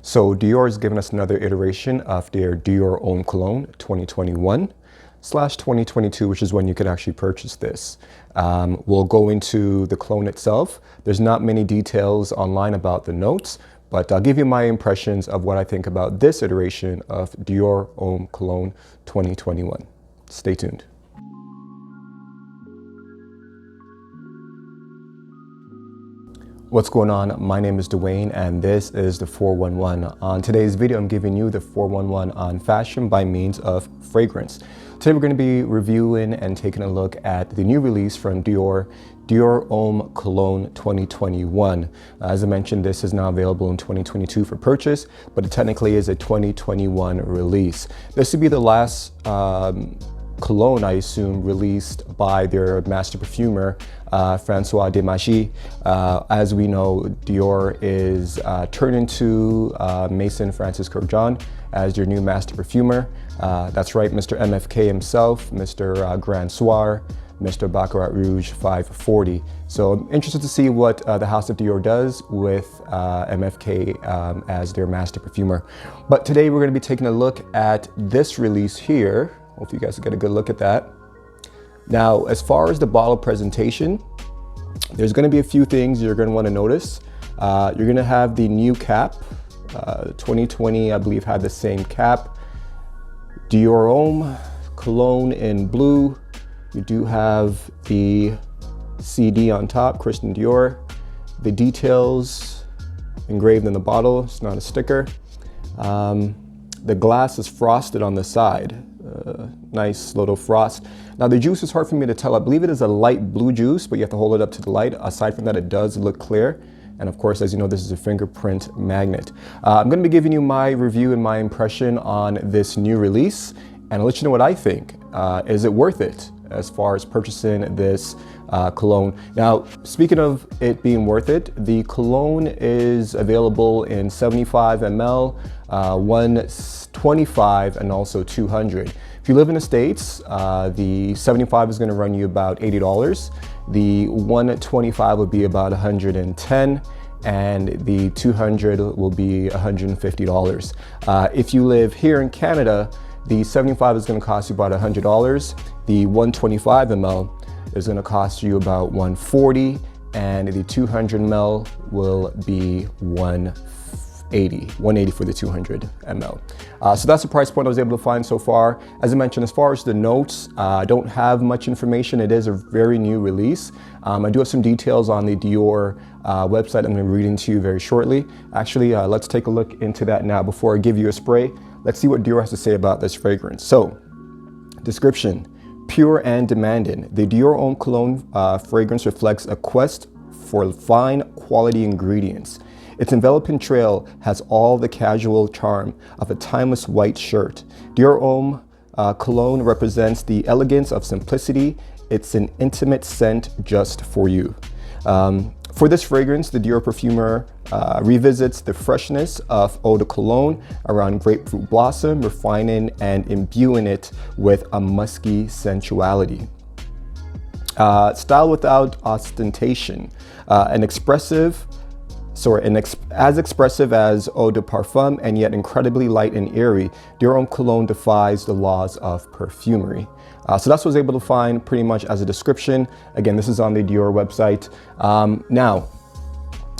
So Dior has given us another iteration of their Dior Homme Cologne 2021/2022, which is when you can actually purchase this. We'll go into the cologne itself. There's not many details online about the notes, but I'll give you my impressions of what I think about this iteration of Dior Homme Cologne 2021. Stay tuned. What's going on? My name is Dwayne and this is the 411. On today's video, I'm giving you the 411 on fashion by means of fragrance. Today we're going to be reviewing and taking a look at the new release from Dior Homme Cologne 2021. As I mentioned, this is now available in 2022 for purchase, but it technically is a 2021 release. This would be the last cologne, I assume, released by their master perfumer, François de Magie. As we know, Dior is turning to Maison Francis Kurkdjian as their new master perfumer. That's right, Mr. MFK himself, Mr. Grand Soir, Mr. Baccarat Rouge 540. So I'm interested to see what the House of Dior does with MFK as their master perfumer. But today we're going to be taking a look at this release here. Hope you guys get a good look at that. Now, as far as the bottle presentation, there's going to be a few things you're going to want to notice. You're going to have the new cap. 2020, I believe, had the same cap. Dior Homme Cologne in blue. You do have the CD on top, Christian Dior. The details engraved in the bottle. It's not a sticker. The glass is frosted on the side. Nice little frost. Now the juice is hard for me to tell. I believe it is a light blue juice, but you have to hold it up to the light. Aside from that, it does look clear. And of course, as you know, this is a fingerprint magnet. I'm going to be giving you my review and my impression on this new release, and I'll let you know what I think. Is it worth it as far as purchasing this cologne? Now, speaking of it being worth it, the cologne is available in 75 ml, 125, and also 200. If you live in the States, the 75 is going to run you about $80. The 125 will be about $110, and the 200 will be $150. If you live here in Canada, the 75 is going to cost you about $100. The 125 ml is going to cost you about $140, and the 200 ml will be $180 for the 200 ml. So that's the price point I was able to find so far. As I mentioned, as far as the notes, I don't have much information. It is a very new release. I do have some details on the Dior website I'm going to be reading to you very shortly. Actually, let's take a look into that now before I give you a spray. Let's see what Dior has to say about this fragrance. So, description: pure and demanding. The Dior Homme Cologne fragrance reflects a quest for fine quality ingredients. Its enveloping trail has all the casual charm of a timeless white shirt. Dior Homme Cologne represents the elegance of simplicity. It's an intimate scent just for you. For this fragrance, the Dior perfumer revisits the freshness of eau de cologne around grapefruit blossom, refining and imbuing it with a musky sensuality. Style without ostentation. As expressive as eau de parfum and yet incredibly light and airy, Dior Homme Cologne defies the laws of perfumery. So that's what I was able to find pretty much as a description. Again, this is on the Dior website. Now,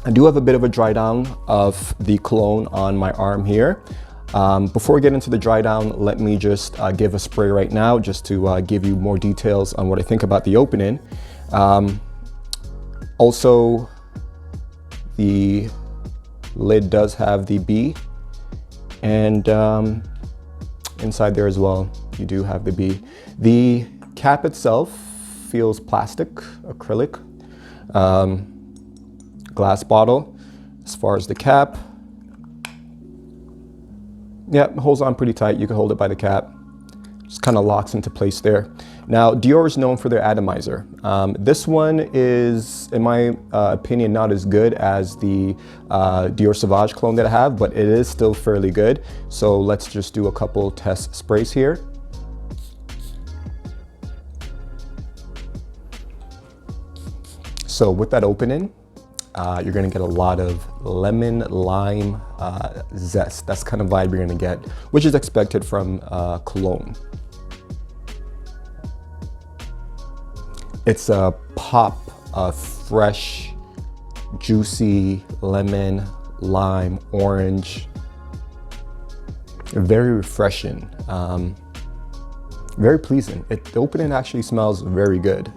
I do have a bit of a dry down of the cologne on my arm here. Before we get into the dry down, let me just give a spray right now just to give you more details on what I think about the opening. Also, the lid does have the B, and inside there as well, you do have the B. The cap itself feels plastic, acrylic, glass bottle. As far as the cap, yeah, it holds on pretty tight. You can hold it by the cap. Just kind of locks into place there. Now, Dior is known for their atomizer. This one is, in my opinion, not as good as the Dior Sauvage cologne that I have, but it is still fairly good. So let's just do a couple test sprays here. So with that opening, you're gonna get a lot of lemon, lime, zest. That's the kind of vibe you're gonna get, which is expected from cologne. It's a pop of fresh, juicy lemon, lime, orange. Very refreshing, very pleasing. The opening actually smells very good.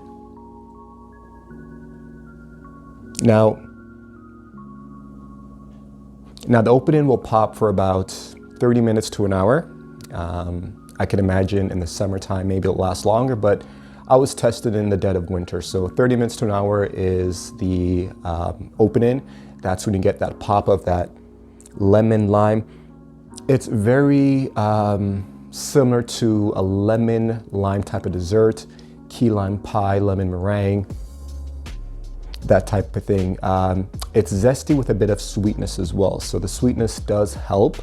Now the opening will pop for about 30 minutes to an hour. I can imagine in the summertime, maybe it'll last longer, but I was tested in the dead of winter. So 30 minutes to an hour is the opening. That's when you get that pop of that lemon lime. It's very similar to a lemon lime type of dessert, key lime pie, lemon meringue, that type of thing. It's zesty with a bit of sweetness as well. So the sweetness does help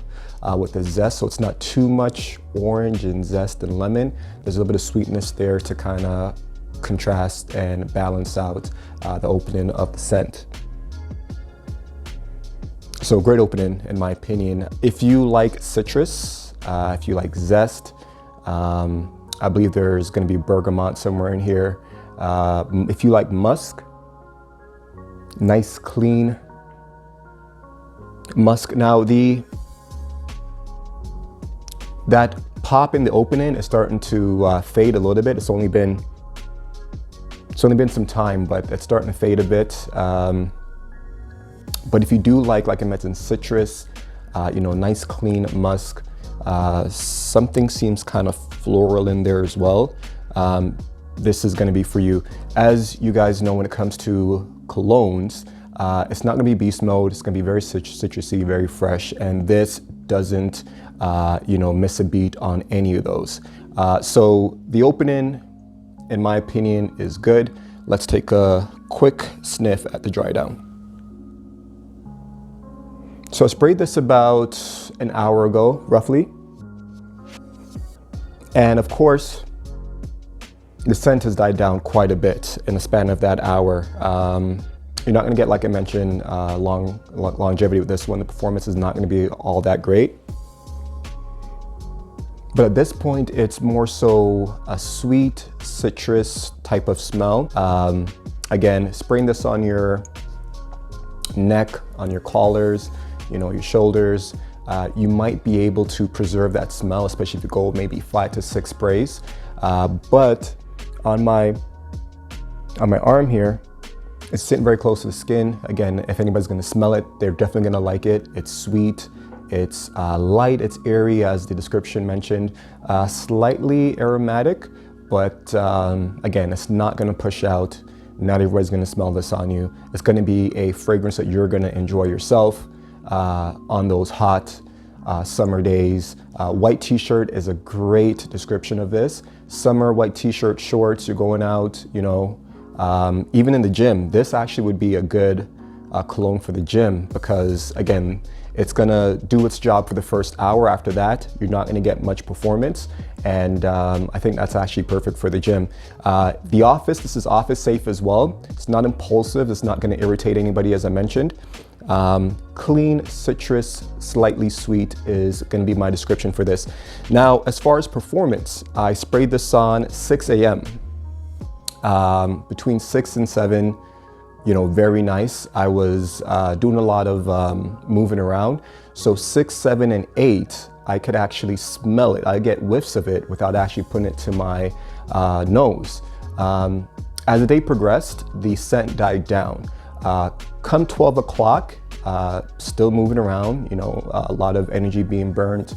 with the zest. So it's not too much orange and zest and lemon. There's a little bit of sweetness there to kind of contrast and balance out the opening of the scent. So great opening in my opinion. If you like citrus, if you like zest, I believe there's going to be bergamot somewhere in here. If you like musk, nice clean musk. Now that pop in the opening is starting to fade a little bit. It's only been some time, but it's starting to fade a bit. But if you do like I mentioned, citrus, nice clean musk, something seems kind of floral in there as well. This is going to be for you. As you guys know, when it comes to colognes, it's not going to be beast mode. It's going to be very citrusy, very fresh, and this doesn't miss a beat on any of those. So the opening, in my opinion, is good. Let's take a quick sniff at the dry down. So I sprayed this about an hour ago, roughly. And of course, the scent has died down quite a bit in the span of that hour. You're not gonna get, like I mentioned, longevity with this one. The performance is not gonna be all that great. But at this point, it's more so a sweet citrus type of smell. Again, spraying this on your neck, on your collars, your shoulders, you might be able to preserve that smell, especially if you go maybe 5 to 6 sprays. But on my arm here, it's sitting very close to the skin. Again, if anybody's gonna smell it, they're definitely gonna like it. It's sweet, it's light, it's airy, as the description mentioned, slightly aromatic, but again, it's not gonna push out. Not everybody's gonna smell this on you. It's gonna be a fragrance that you're gonna enjoy yourself on those hot summer days. White t-shirt is a great description of this. Summer white t-shirt, shorts, you're going out, even in the gym. This actually would be a good cologne for the gym because, again, it's gonna do its job for the first hour. After that, you're not gonna get much performance. And I think that's actually perfect for the gym. The office, this is office safe as well. It's not impulsive. It's not gonna irritate anybody, as I mentioned. Clean, citrus, slightly sweet is gonna be my description for this. Now, as far as performance, I sprayed this on 6 a.m. Between 6 and 7, very nice. I was doing a lot of moving around. So 6, 7, and 8, I could actually smell it. I get whiffs of it without actually putting it to my nose. As the day progressed, the scent died down. Come 12 o'clock, still moving around, a lot of energy being burnt.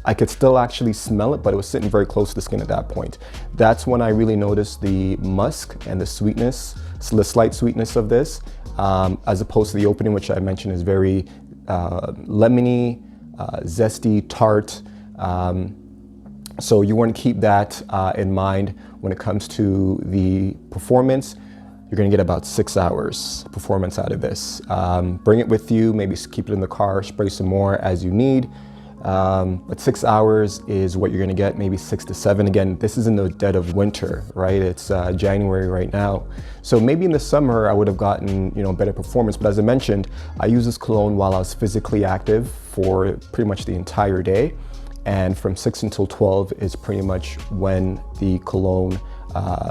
I could still actually smell it, but it was sitting very close to the skin at that point. That's when I really noticed the musk and the sweetness, the slight sweetness of this, as opposed to the opening, which I mentioned is very lemony, zesty, tart. So you want to keep that in mind when it comes to the performance. You're going to get about 6 hours performance out of this. Bring it with you, maybe keep it in the car, spray some more as you need. but 6 hours is what you're gonna get, maybe 6 to 7. Again, this is in the dead of winter, right? It's January right now. So maybe in the summer I would have gotten, better performance. But as I mentioned, I use this cologne while I was physically active for pretty much the entire day. And from 6 until 12 is pretty much when the cologne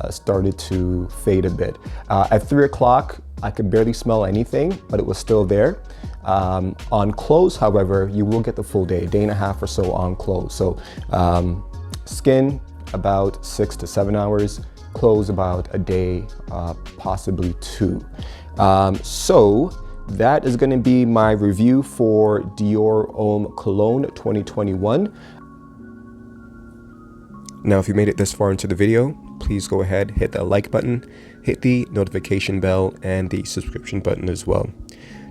started to fade a bit. At 3 o'clock, I could barely smell anything, but it was still there. On clothes, however, you will get the full day, a day and a half or so on clothes. So skin, about 6 to 7 hours, clothes about a day, possibly 2. So that is going to be my review for Dior Homme Cologne 2021. Now, if you made it this far into the video, please go ahead, hit that like button, hit the notification bell, and the subscription button as well.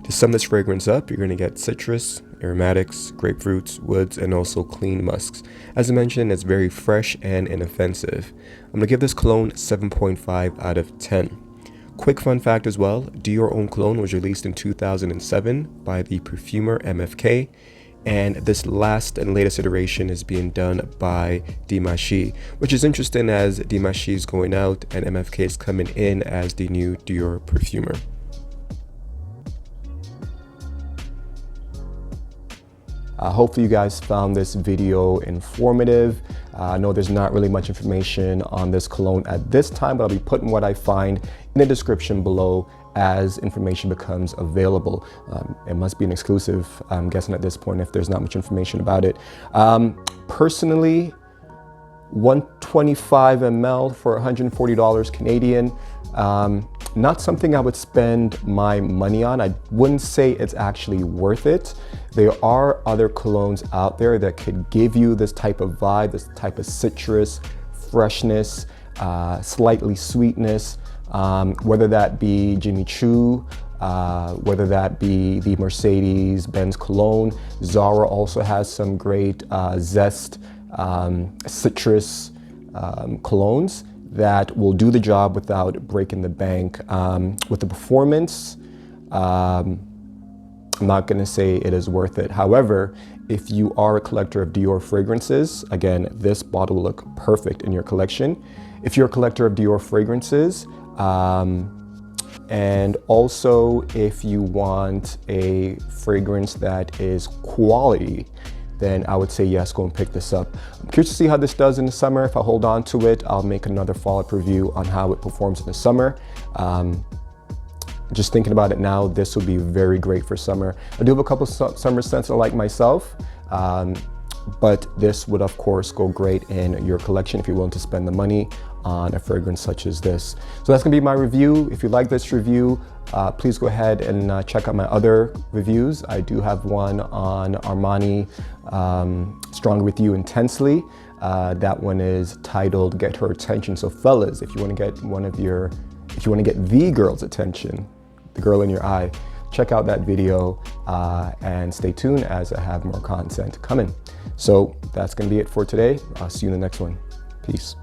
To sum this fragrance up, you're going to get citrus, aromatics, grapefruits, woods, and also clean musks. As I mentioned, it's very fresh and inoffensive. I'm going to give this cologne 7.5 out of 10. Quick fun fact as well, Dior Homme Cologne was released in 2007 by the perfumer MFK, and this last and latest iteration is being done by Dior, which is interesting as Dior is going out and MFK is coming in as the new Dior perfumer. Hopefully you guys found this video informative. I know there's not really much information on this cologne at this time, but I'll be putting what I find in the description below as information becomes available. It must be an exclusive, I'm guessing at this point, if there's not much information about it. Personally, 125 ml for $140 Canadian. Not something I would spend my money on. I wouldn't say it's actually worth it. There are other colognes out there that could give you this type of vibe, this type of citrus, freshness, slightly sweetness, whether that be Jimmy Choo, whether that be the Mercedes-Benz cologne. Zara also has some great zest, citrus colognes that will do the job without breaking the bank. With the performance, I'm not gonna say it is worth it. However, if you are a collector of Dior fragrances, again, this bottle will look perfect in your collection. If you're a collector of Dior fragrances, and also if you want a fragrance that is quality, then I would say yes, go and pick this up. I'm curious to see how this does in the summer. If I hold on to it, I'll make another follow-up review on how it performs in the summer. Just thinking about it now, this would be very great for summer. I do have a couple summer scents I like myself, but this would of course go great in your collection if you're willing to spend the money on a fragrance such as this. So that's gonna be my review. If you like this review, please go ahead and check out my other reviews. I do have one on Armani Stronger With You Intensely. That one is titled Get Her Attention. So fellas, if you wanna get the girl's attention, the girl in your eye, check out that video and stay tuned as I have more content coming. So that's gonna be it for today. I'll see you in the next one. Peace.